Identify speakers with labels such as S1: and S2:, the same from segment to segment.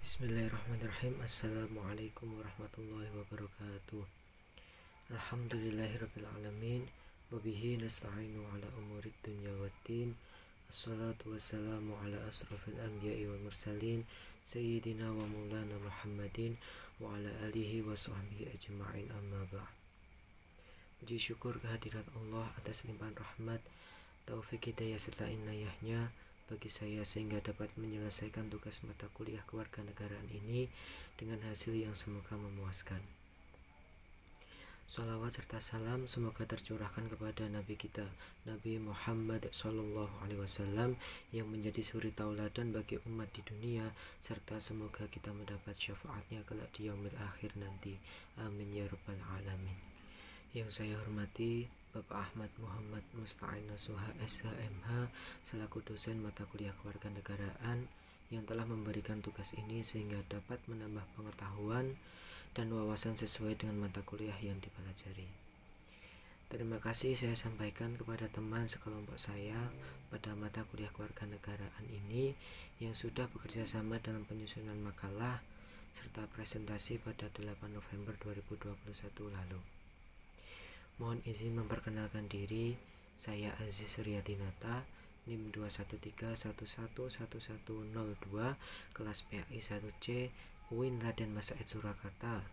S1: Bismillahirrahmanirrahim. Assalamualaikum warahmatullahi wabarakatuh. Alhamdulillahirabbil alamin. Wabihi nasta'inu ala umurid dunya waddin. Assalatu wassalamu ala asrafil anbiya'i wal mursalin Sayyidina wa maulana Muhammadin wa ala alihi wa sahbihi ajma'in, amma ba'd. Puji syukur kehadirat Allah atas limpahan rahmat, taufik hidayah serta inayahnya bagi saya sehingga dapat menyelesaikan tugas mata kuliah kewarganegaraan ini dengan hasil yang semoga memuaskan. Salawat serta salam semoga tercurahkan kepada Nabi kita, Nabi Muhammad SAW, yang menjadi suri tauladan bagi umat di dunia, serta semoga kita mendapat syafaatnya kelak di yaumil akhir nanti. Amin ya rabbal alamin. Yang saya hormati Bapak Ahmad Muhammad Musta'in Nasuha SHMH selaku dosen mata kuliah kewarganegaraan yang telah memberikan tugas ini sehingga dapat menambah pengetahuan dan wawasan sesuai dengan mata kuliah yang dipelajari. Terima kasih saya sampaikan kepada teman sekelompok saya pada mata kuliah kewarganegaraan ini yang sudah bekerja sama dalam penyusunan makalah serta presentasi pada 8 November 2021 lalu. Mohon izin memperkenalkan diri, saya Aziz Riyadinata, NIM 213111102, kelas PAI 1C, UIN Raden Masaid Surakarta.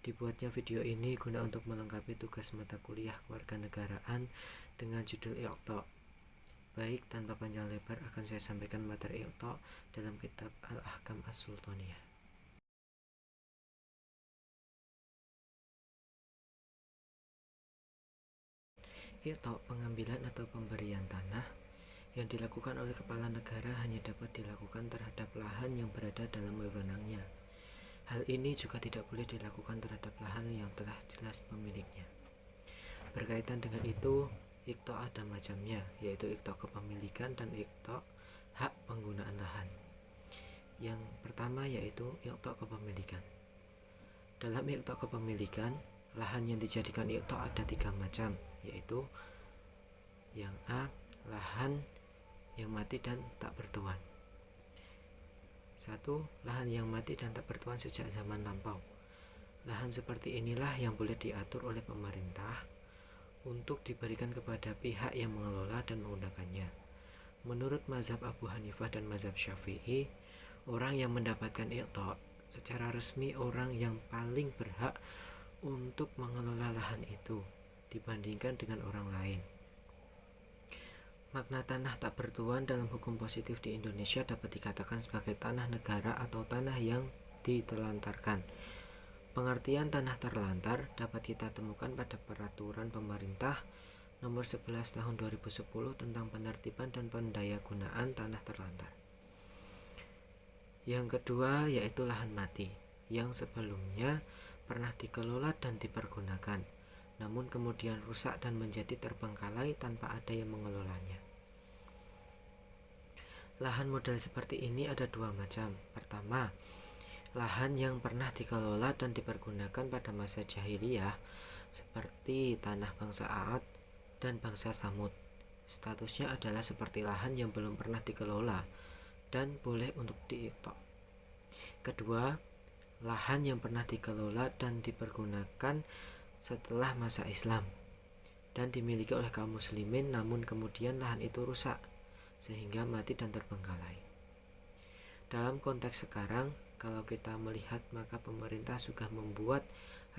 S1: Dibuatnya video ini guna untuk melengkapi tugas mata kuliah kewarganegaraan dengan judul Iqta'. Baik, tanpa panjang lebar akan saya sampaikan materi Iqta' dalam kitab Al-Ahkam As-Sultaniyah. Iqta', pengambilan atau pemberian tanah yang dilakukan oleh kepala negara hanya dapat dilakukan terhadap lahan yang berada dalam wewenangnya. Hal ini juga tidak boleh dilakukan terhadap lahan yang telah jelas pemiliknya. Berkaitan dengan itu, Iqta' ada macamnya, yaitu Iqta' kepemilikan dan Iqta' hak penggunaan lahan. Yang pertama yaitu Iqta' kepemilikan. Dalam Iqta' kepemilikan, lahan yang dijadikan Iqta' ada 3 macam, yaitu yang A, lahan yang mati dan tak bertuan. 1. Lahan yang mati dan tak bertuan sejak zaman lampau. Lahan seperti inilah yang boleh diatur oleh pemerintah untuk diberikan kepada pihak yang mengelola dan menggunakannya. Menurut mazhab Abu Hanifah dan mazhab Syafi'i, orang yang mendapatkan Iqta' secara resmi orang yang paling berhak untuk mengelola lahan itu dibandingkan dengan orang lain. Makna tanah tak bertuan dalam hukum positif di Indonesia dapat dikatakan sebagai tanah negara atau tanah yang ditelantarkan. Pengertian tanah terlantar dapat kita temukan pada peraturan pemerintah nomor 11 tahun 2010 tentang penertiban dan pendayagunaan tanah terlantar. Yang kedua yaitu lahan mati, yang sebelumnya pernah dikelola dan dipergunakan, namun kemudian rusak dan menjadi terbengkalai tanpa ada yang mengelolanya. Lahan model seperti ini ada 2 macam. Pertama, lahan yang pernah dikelola dan dipergunakan pada masa jahiliyah seperti tanah bangsa Aad dan bangsa Samud. Statusnya adalah seperti lahan yang belum pernah dikelola dan boleh untuk di-Iqta'. Kedua, lahan yang pernah dikelola dan dipergunakan setelah masa Islam dan dimiliki oleh kaum muslimin, namun kemudian lahan itu rusak sehingga mati dan terbengkalai. Dalam konteks sekarang, kalau kita melihat maka pemerintah sudah membuat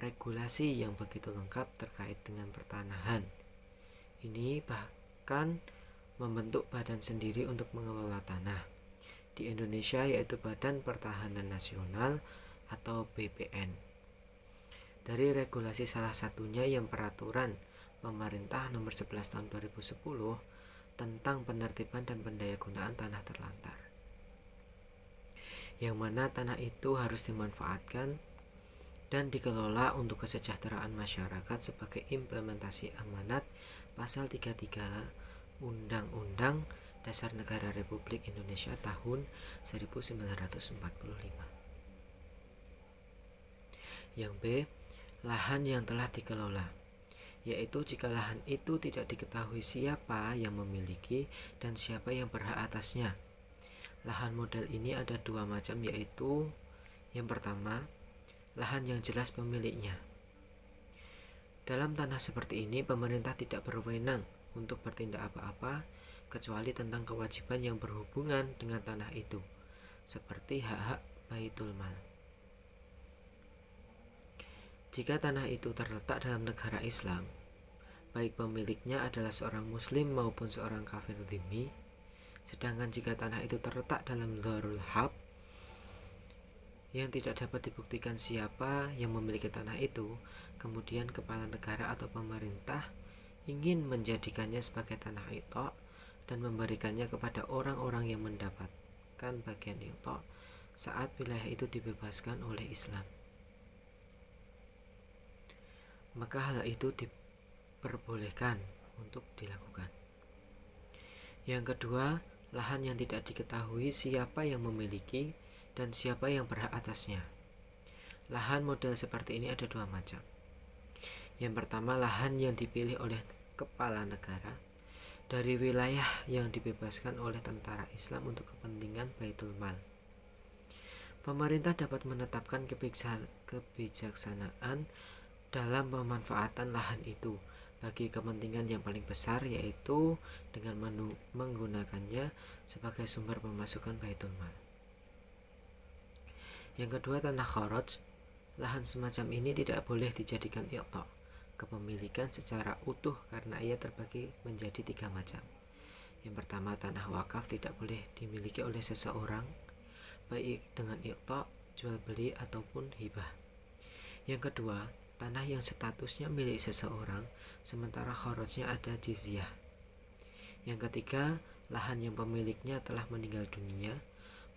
S1: regulasi yang begitu lengkap terkait dengan pertanahan. Ini bahkan membentuk badan sendiri untuk mengelola tanah di Indonesia, yaitu Badan Pertahanan Nasional atau BPN. Dari regulasi salah satunya yang peraturan pemerintah nomor 11 tahun 2010 tentang penertiban dan pendayagunaan tanah terlantar, yang mana tanah itu harus dimanfaatkan dan dikelola untuk kesejahteraan masyarakat sebagai implementasi amanat pasal 33 Undang-Undang Dasar Negara Republik Indonesia tahun 1945. Yang B, lahan yang telah dikelola, yaitu jika lahan itu tidak diketahui siapa yang memiliki dan siapa yang berhak atasnya. Lahan model ini ada dua macam, yaitu yang pertama, lahan yang jelas pemiliknya. Dalam tanah seperti ini, pemerintah tidak berwenang untuk bertindak apa-apa kecuali tentang kewajiban yang berhubungan dengan tanah itu, seperti hak-hak Baitul Mal. Jika tanah itu terletak dalam negara Islam, baik pemiliknya adalah seorang muslim maupun seorang kafir dhimmi. Sedangkan jika tanah itu terletak dalam Darul Harb yang tidak dapat dibuktikan siapa yang memiliki tanah itu, kemudian kepala negara atau pemerintah ingin menjadikannya sebagai tanah iqta' dan memberikannya kepada orang-orang yang mendapatkan bagian iqta' saat wilayah itu dibebaskan oleh Islam, maka hal itu diperbolehkan untuk dilakukan. Yang kedua, lahan yang tidak diketahui siapa yang memiliki dan siapa yang berhak atasnya. Lahan model seperti ini ada dua macam. Yang pertama, lahan yang dipilih oleh kepala negara dari wilayah yang dibebaskan oleh tentara Islam untuk kepentingan Baitul Mal. Pemerintah dapat menetapkan kebijaksanaan dalam pemanfaatan lahan itu bagi kepentingan yang paling besar, yaitu dengan menggunakannya sebagai sumber pemasukan Baitul Mal. Yang kedua, tanah kharaj. Lahan semacam ini tidak boleh dijadikan iqta' kepemilikan secara utuh karena ia terbagi menjadi tiga macam. Yang pertama, tanah wakaf tidak boleh dimiliki oleh seseorang, baik dengan iqta', jual beli ataupun hibah. Yang kedua, tanah yang statusnya milik seseorang sementara kharajnya ada jizyah. Yang ketiga, lahan yang pemiliknya telah meninggal dunia,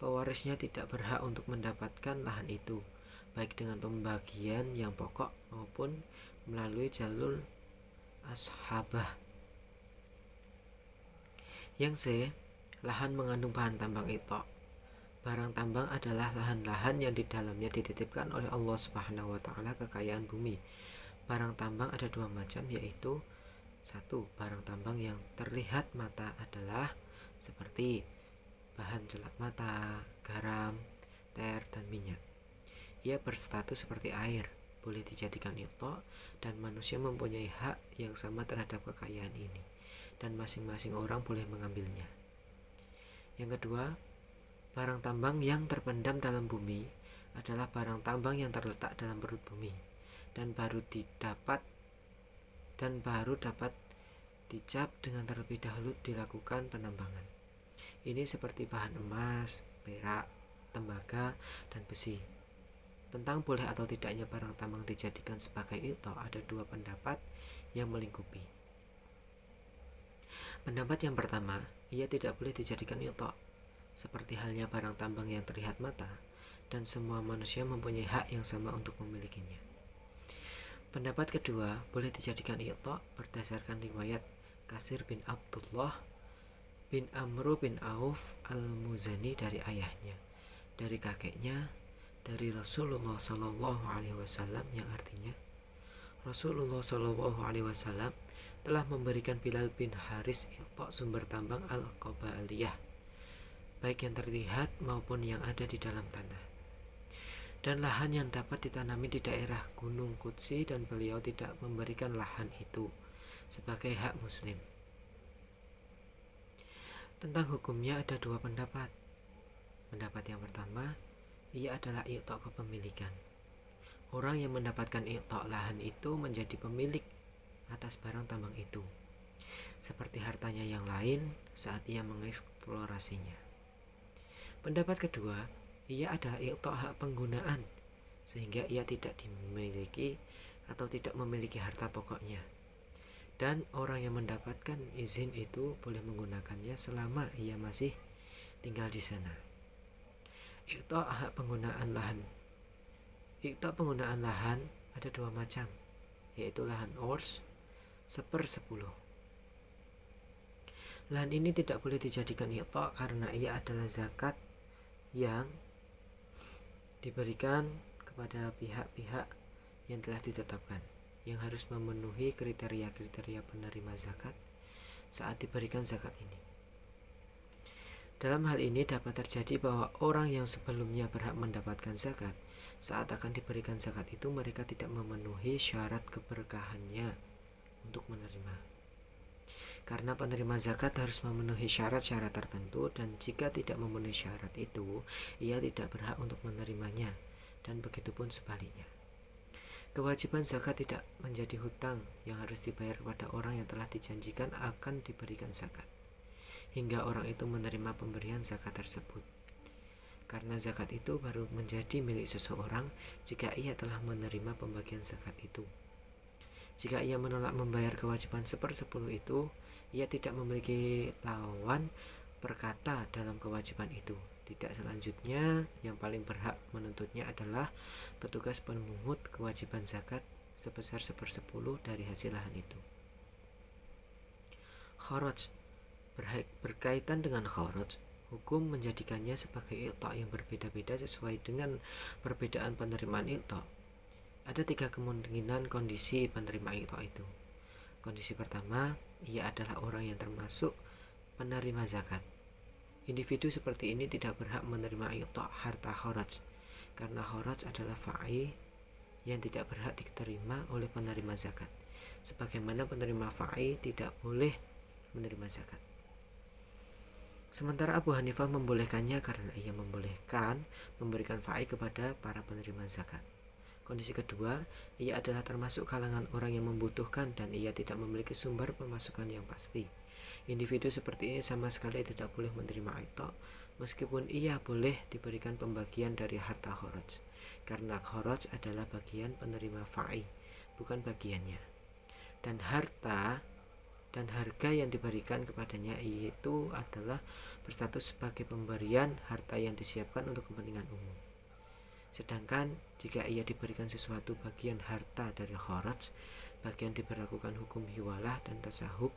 S1: pewarisnya tidak berhak untuk mendapatkan lahan itu, baik dengan pembagian yang pokok maupun melalui jalur ashabah. Yang C, lahan mengandung bahan tambang iqta'. Barang tambang adalah lahan-lahan yang di dalamnya dititipkan oleh Allah Subhanahu wa Ta'ala kekayaan bumi. Barang tambang ada dua macam, yaitu satu, barang tambang yang terlihat mata adalah seperti bahan celak mata, garam, ter, dan minyak. Ia berstatus seperti air, boleh dijadikan iqta', dan manusia mempunyai hak yang sama terhadap kekayaan ini, dan masing-masing orang boleh mengambilnya. Yang kedua, barang tambang yang terpendam dalam bumi adalah barang tambang yang terletak dalam perut bumi dan baru dapat dicap dengan terlebih dahulu dilakukan penambangan. Ini seperti bahan emas, perak, tembaga, dan besi. Tentang boleh atau tidaknya barang tambang dijadikan sebagai iqta' ada dua pendapat yang melingkupi. Pendapat yang pertama, ia tidak boleh dijadikan iqta', seperti halnya barang tambang yang terlihat mata, dan semua manusia mempunyai hak yang sama untuk memilikinya. Pendapat kedua, boleh dijadikan iqta' berdasarkan riwayat Kasir bin Abdullah bin Amru bin Auf al-Muzani dari ayahnya, dari kakeknya, dari Rasulullah SAW, yang artinya Rasulullah SAW telah memberikan Bilal bin Haris iqta' sumber tambang al-Qabaliyah, baik yang terlihat maupun yang ada di dalam tanah, dan lahan yang dapat ditanami di daerah Gunung Qudsi, dan beliau tidak memberikan lahan itu sebagai hak muslim. Tentang hukumnya ada dua pendapat. Pendapat yang pertama, ia adalah iqta' kepemilikan. Orang yang mendapatkan iqta' lahan itu menjadi pemilik atas barang tambang itu, seperti hartanya yang lain saat ia mengeksplorasinya. Pendapat kedua, ia adalah iqta' hak penggunaan, sehingga ia tidak dimiliki atau tidak memiliki harta pokoknya, dan orang yang mendapatkan izin itu boleh menggunakannya selama ia masih tinggal di sana. Iqta' hak penggunaan lahan. Iqta' penggunaan lahan ada dua macam, yaitu lahan ors 1/10. Lahan ini tidak boleh dijadikan iqta' karena ia adalah zakat yang diberikan kepada pihak-pihak yang telah ditetapkan, yang harus memenuhi kriteria-kriteria penerima zakat saat diberikan zakat ini. Dalam hal ini dapat terjadi bahwa orang yang sebelumnya berhak mendapatkan zakat, saat akan diberikan zakat itu mereka tidak memenuhi syarat keberkahannya untuk menerima. Karena penerima zakat harus memenuhi syarat-syarat tertentu, dan jika tidak memenuhi syarat itu, ia tidak berhak untuk menerimanya, dan begitu pun sebaliknya. Kewajiban zakat tidak menjadi hutang yang harus dibayar kepada orang yang telah dijanjikan akan diberikan zakat, hingga orang itu menerima pemberian zakat tersebut. Karena zakat itu baru menjadi milik seseorang jika ia telah menerima pembagian zakat itu. Jika ia menolak membayar kewajiban 1/10 itu, ia tidak memiliki lawan perkata dalam kewajiban itu. Tidak selanjutnya, yang paling berhak menuntutnya adalah petugas pemungut kewajiban zakat sebesar 1/10 dari hasil lahan itu. Kharaj. Berkaitan dengan kharaj, hukum menjadikannya sebagai iqta' yang berbeda-beda sesuai dengan perbedaan penerimaan iqta'. Ada 3 kemungkinan kondisi penerima iqta' itu. Kondisi pertama, ia adalah orang yang termasuk penerima zakat. Individu seperti ini tidak berhak menerima iqta' harta kharaj, karena kharaj adalah fa'i yang tidak berhak diterima oleh penerima zakat, sebagaimana penerima fa'i tidak boleh menerima zakat. Sementara Abu Hanifah membolehkannya karena ia membolehkan memberikan fa'i kepada para penerima zakat. Kondisi kedua, ia adalah termasuk kalangan orang yang membutuhkan dan ia tidak memiliki sumber pemasukan yang pasti. Individu seperti ini sama sekali tidak boleh menerima iqta', meskipun ia boleh diberikan pembagian dari harta kharaj, karena kharaj adalah bagian penerima fa'i, bukan bagiannya. Dan harga yang diberikan kepadanya itu adalah berstatus sebagai pemberian harta yang disiapkan untuk kepentingan umum. Sedangkan jika ia diberikan sesuatu bagian harta dari kharaj, bagian diberlakukan hukum hiwalah dan tasahub,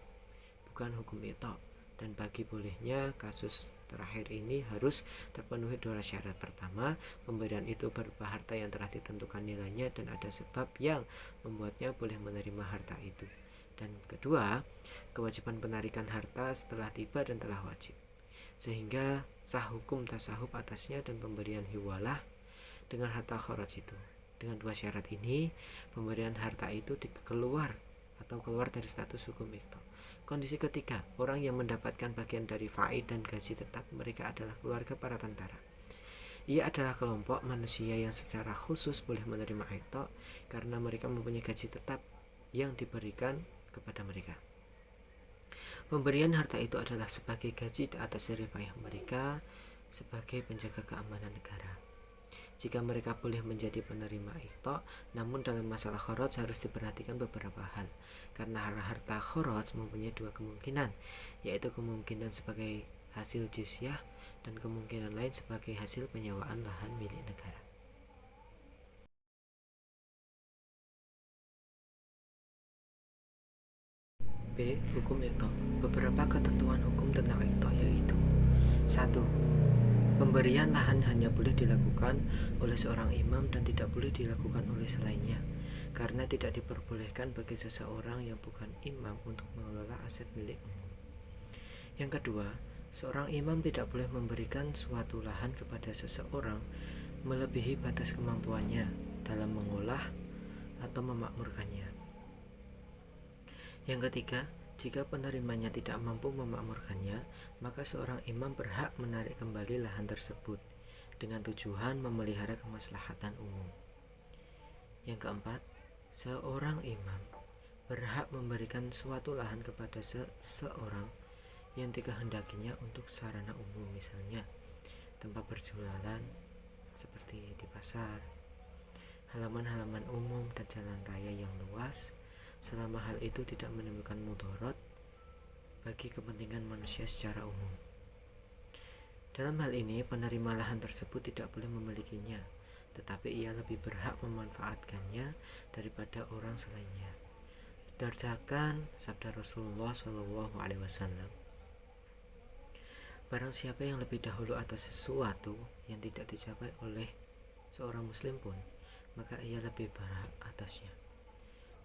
S1: bukan hukum iqta'. Dan bagi bolehnya kasus terakhir ini harus terpenuhi 2 syarat. Pertama, pemberian itu berupa harta yang telah ditentukan nilainya dan ada sebab yang membuatnya boleh menerima harta itu. Dan kedua, kewajiban penarikan harta setelah tiba dan telah wajib, sehingga sah hukum tasahub atasnya dan pemberian hiwalah dengan harta kharaj itu. Dengan 2 syarat ini, pemberian harta itu keluar dari status hukum iqta'. Kondisi ketiga, orang yang mendapatkan bagian dari fa'i dan gaji tetap, mereka adalah keluarga para tentara. Ia adalah kelompok manusia yang secara khusus boleh menerima iqta' karena mereka mempunyai gaji tetap yang diberikan kepada mereka. Pemberian harta itu adalah sebagai gaji atas jerih payah mereka sebagai penjaga keamanan negara. Jika mereka boleh menjadi penerima iqta', namun dalam masalah kharaj harus diperhatikan beberapa hal, karena harta kharaj mempunyai 2 kemungkinan, yaitu kemungkinan sebagai hasil jizyah dan kemungkinan lain sebagai hasil penyewaan lahan milik negara. B. Hukum iqta'. Beberapa ketentuan hukum tentang iqta' yaitu: 1. Pemberian lahan hanya boleh dilakukan oleh seorang imam dan tidak boleh dilakukan oleh selainnya, karena tidak diperbolehkan bagi seseorang yang bukan imam untuk mengelola aset milik umum. Yang kedua, seorang imam tidak boleh memberikan suatu lahan kepada seseorang melebihi batas kemampuannya dalam mengolah atau memakmurkannya. Yang ketiga, jika penerimanya tidak mampu memakmurkannya, maka seorang imam berhak menarik kembali lahan tersebut dengan tujuan memelihara kemaslahatan umum. Yang keempat, seorang imam berhak memberikan suatu lahan kepada seseorang yang dikehendakinya untuk sarana umum, misalnya tempat berjualan seperti di pasar, halaman-halaman umum dan jalan raya yang luas, selama hal itu tidak menimbulkan mudarat bagi kepentingan manusia secara umum. Dalam hal ini, penerima lahan tersebut tidak boleh memilikinya, tetapi ia lebih berhak memanfaatkannya daripada orang selainnya. Berdasarkan sabda Rasulullah SAW, barang siapa yang lebih dahulu atas sesuatu yang tidak dicapai oleh seorang muslim pun, maka ia lebih berhak atasnya.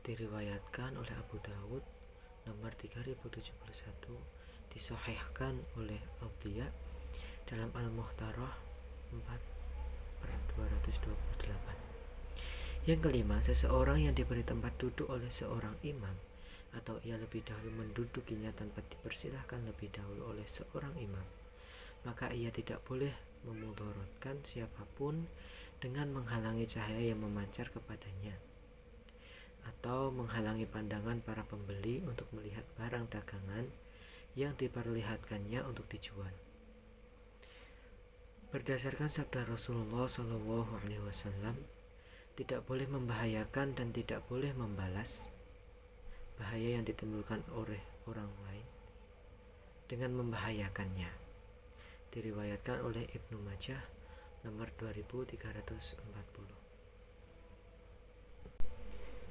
S1: Diriwayatkan oleh Abu Dawud nomor 3071, disahihkan oleh Al-Diya dalam Al-Muhtarah 4/228. Yang kelima, seseorang yang diberi tempat duduk oleh seorang imam atau ia lebih dahulu mendudukinya tanpa dipersilahkan lebih dahulu oleh seorang imam, maka ia tidak boleh memudaratkan siapapun dengan menghalangi cahaya yang memancar kepadanya atau menghalangi pandangan para pembeli untuk melihat barang dagangan yang diperlihatkannya untuk dijual. Berdasarkan sabda Rasulullah SAW, tidak boleh membahayakan dan tidak boleh membalas bahaya yang ditimbulkan oleh orang lain dengan membahayakannya. Diriwayatkan oleh Ibnu Majah nomor 2340.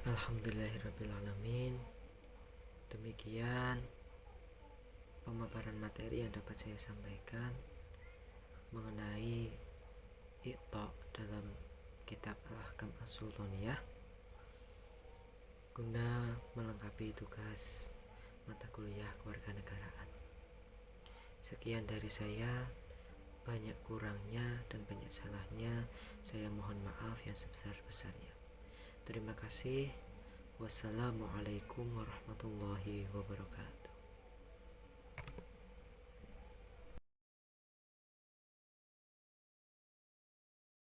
S1: Alhamdulillahirrabbilalamin. Demikian pemaparan materi yang dapat saya sampaikan mengenai Iqta dalam kitab Al-Ahkam As-Sultaniyah guna melengkapi tugas mata kuliah kewarganegaraan. Sekian dari saya, banyak kurangnya dan banyak salahnya saya mohon maaf yang sebesar-besarnya. Terima kasih. Wassalamualaikum warahmatullahi wabarakatuh.